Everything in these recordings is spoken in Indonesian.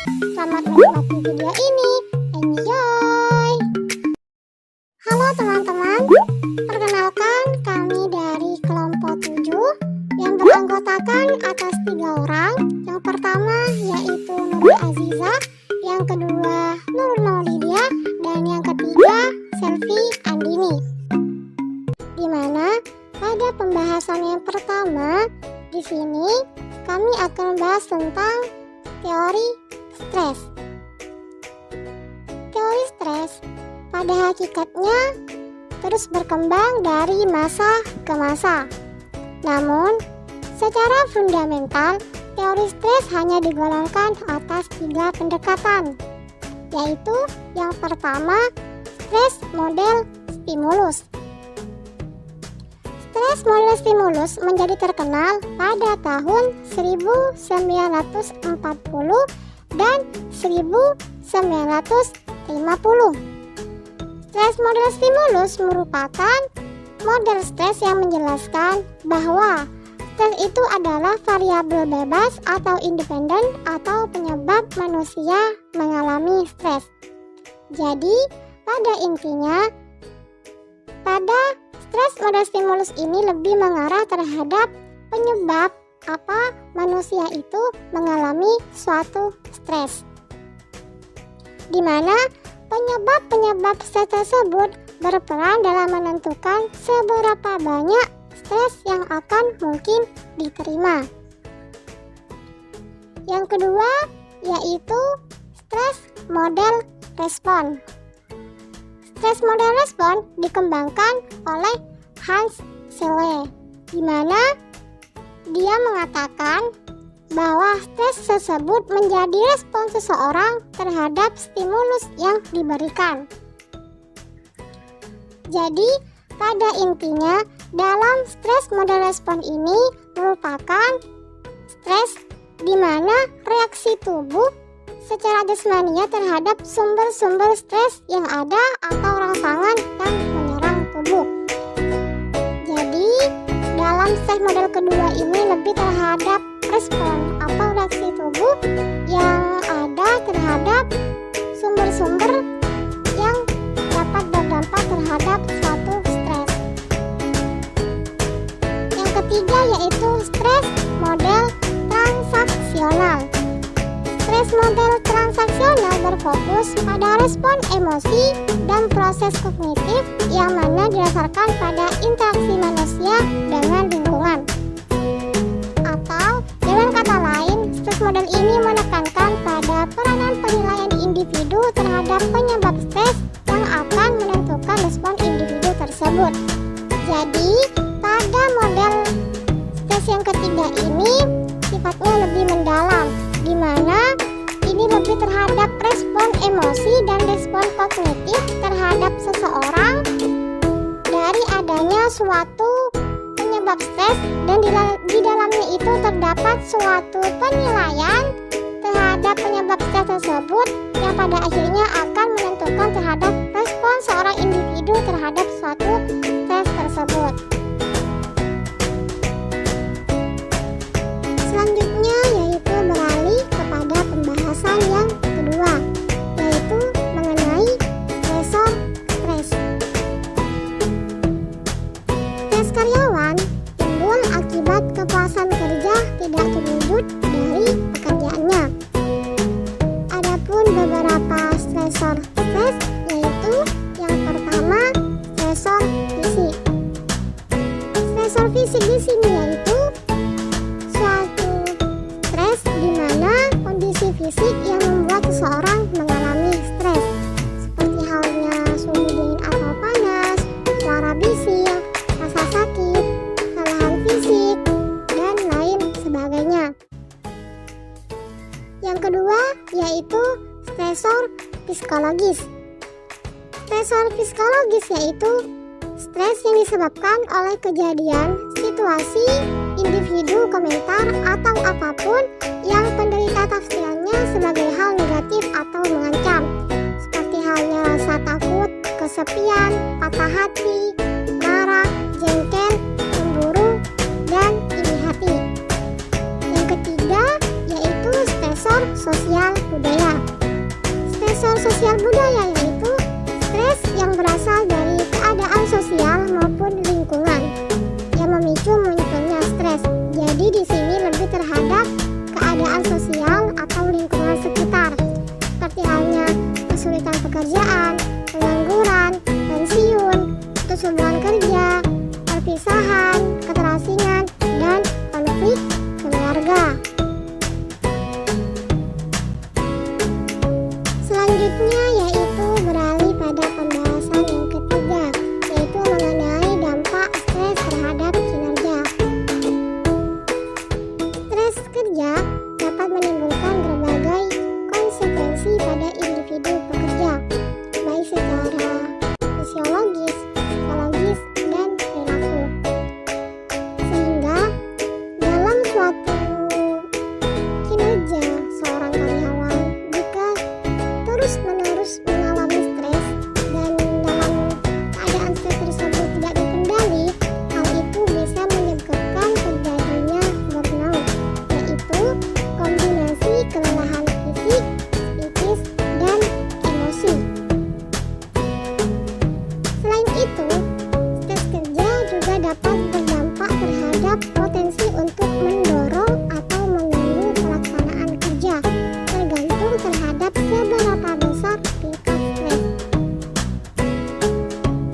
Selamat menikmati video ini. Enjoy! Halo teman-teman, perkenalkan kami dari kelompok 7 yang beranggotakan atas 3 orang. Yang pertama yaitu Nurul Aziza, yang kedua Nurul Maulidia, dan yang ketiga Selvi Andini. Dimana pada pembahasan yang pertama di sini kami akan membahas tentang teori stres. Teori stres pada hakikatnya terus berkembang dari masa ke masa. Namun, secara fundamental, teori stres hanya digolongkan atas 3 pendekatan, yaitu yang pertama, stres model stimulus. Stres model stimulus menjadi terkenal pada tahun 1940 dan 1950. Stres model stimulus merupakan model stres yang menjelaskan bahwa stres itu adalah variabel bebas atau independen atau penyebab manusia mengalami stres. Jadi, pada intinya, pada stres model stimulus ini lebih mengarah terhadap penyebab apa manusia itu mengalami suatu stres, di mana penyebab stres tersebut berperan dalam menentukan seberapa banyak stres yang akan mungkin diterima. Yang kedua yaitu stres model respon. Stres model respon dikembangkan oleh Hans Selye, di mana dia mengatakan bahwa stres tersebut menjadi respon seseorang terhadap stimulus yang diberikan. Jadi, pada intinya, dalam stres model respon ini merupakan stres di mana reaksi tubuh secara jasmania terhadap sumber-sumber stres yang ada atau rangsangan yang menyerang tubuh. Jadi, dalam stres model kedua ini lebih terhadap respon atau reaksi tubuh yang ada terhadap sumber-sumber yang dapat berdampak terhadap suatu stres. Yang ketiga yaitu stres model transaksional. Stres model transaksional berfokus pada respon emosi dan proses kognitif yang mana didasarkan pada interaksi manusia dengan lingkungan. Atau dengan kata lain, stres model ini menekankan pada peranan penilaian individu terhadap penyebab stres yang akan menentukan respon individu tersebut. Jadi, pada model stres yang ketiga ini sifatnya lebih mendalam, di mana ini lebih terhadap respon emosi dan respon kognitif terhadap seseorang dari adanya suatu penyebab stres, dan di dalamnya itu terdapat suatu penilaian terhadap penyebab stres tersebut yang pada akhirnya akan menentukan terhadap respon seorang individu terhadap suatu stres tersebut. Selanjutnya yaitu beralih kepada pembahasan yang kedua, yaitu mengenai stresor stres. Stres karyawan timbul akibat kepuasan kerja tidak terwujud dari pekerjaannya. Adapun beberapa stresor stres yaitu yang pertama stresor fisik. Stresor fisik di sini yaitu suatu stres di mana kondisi fisik yang membuat seseorang mengalami stres, seperti halnya suhu dingin atau panas, suara bising, rasa sakit, kelelahan fisik, dan lain sebagainya. Yang kedua yaitu stresor psikologis. Stresor psikologis yaitu stres yang disebabkan oleh kejadian, situasi, individu, komentar, atau apapun yang penderita tafsirannya sebagai hal negatif atau mengancam, seperti halnya rasa takut, kesepian, patah hati, marah, jengkel, cemburu, dan iri hati. Yang ketiga yaitu stresor sosial budaya. Stresor sosial budaya yaitu stres yang berasal dari keadaan sosial maupun lingkungan yang memicu munculnya stres. Jadi di sini lebih terhadap keadaan sosial atau lingkungan sekitar, seperti halnya kesulitan pekerjaan, pengangguran, pensiun, putus hubungan kerja, perpisahan, keterasingan, dan konflik keluarga. Selanjutnya yaitu beralih pada pembahasan yang ketiga, yaitu mengenai dampak stres terhadap kinerja. Stres kerja dapat menimbulkan berbagai konsekuensi pada individu pekerja, baik secara fisiologis, psikologis, dan perilaku. Sehingga dalam suatu kinerja seorang karyawan jika terus-menerus mengalami stres dan dalam keadaan stres tersebut tidak terkendali, hal itu bisa menyebabkan terjadinya burnout, yaitu kombinasi kelelahan fisik, psikis, dan emosi. Selain itu, stres kerja juga dapat berdampak terhadap potensi untuk mendorong atau mengganggu pelaksanaan kerja, tergantung terhadap seberapa besar tingkat stres.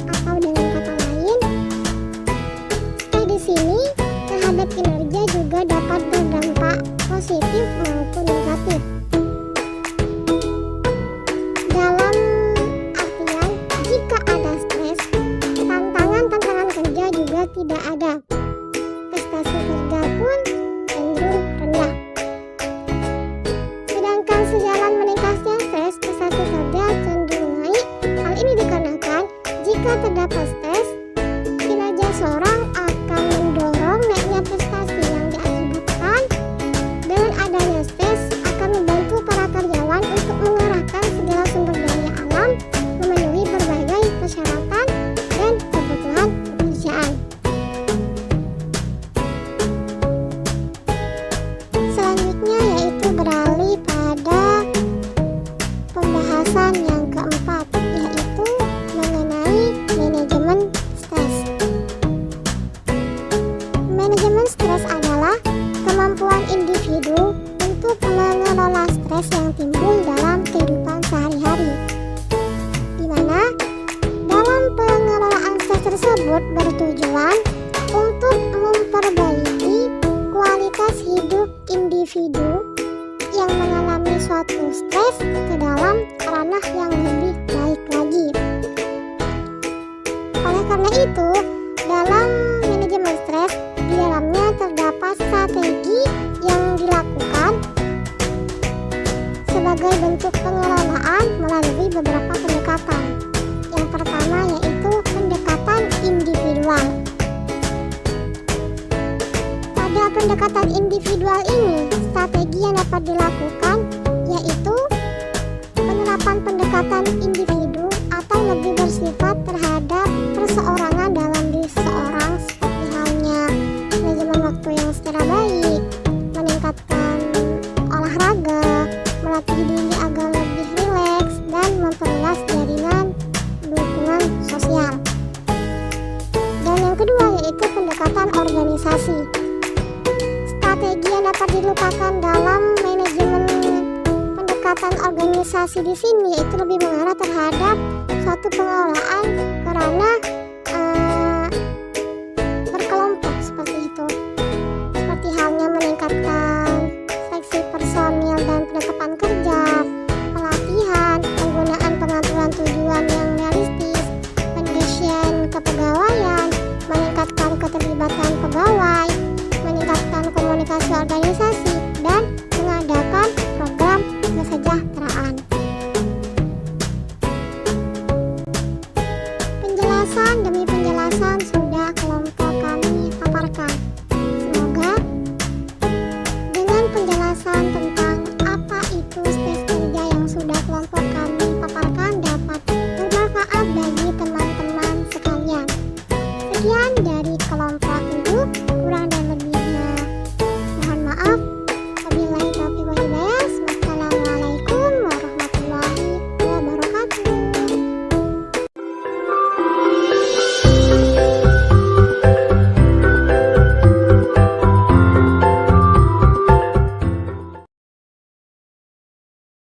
Atau dengan kata lain, stres di sini terhadap kinerja juga dapat berdampak positif maupun negatif. Dalam artian, jika ada stres, tantangan kerja juga tidak ada. Prestasi kerja pun cenderung rendah. Sedangkan sejalan meningkatnya stres, prestasi kerja cenderung naik. Hal ini dikarenakan jika terdapat stres, kinerja seorang akan mendorong naiknya prestasi yang diakibatkan. Dengan adanya stres akan membantu para karyawan untuk mengerahkan segala sumber daya alam, memenuhi berbagai persyaratan dan kebutuhan pekerjaan. Selanjutnya yaitu beralih pada pembahasan yang keempat, yaitu mengenai manajemen stres. Manajemen stres adalah kemampuan individu untuk mengelola stres yang timbul dalam kehidupan sehari-hari, di mana dalam pengelolaan stres tersebut bertujuan untuk memperbaiki kualitas hidup individu yang mengalami suatu stres ke dalam ranah yang lebih baik lagi. Oleh karena itu, dalam manajemen stres, di dalamnya terdapat strategi yang dilakukan sebagai bentuk pengelolaan melalui beberapa pendekatan. Yang pertama yaitu pendekatan individual. Pada pendekatan individual ini, strategi yang dapat dilakukan yaitu penerapan pendekatan individu atau lebih bersifat terhadap perseorangan dalam diri seseorang, seperti halnya manajemen waktu yang secara baik, meningkatkan olahraga, melatih diri agar lebih rileks, dan memperluas jaringan dukungan sosial. Dan yang kedua yaitu pendekatan organisasi. Strategi yang dapat dilupakan dalam manajemen pendekatan organisasi di sini yaitu lebih mengarah terhadap suatu pengelolaan, karena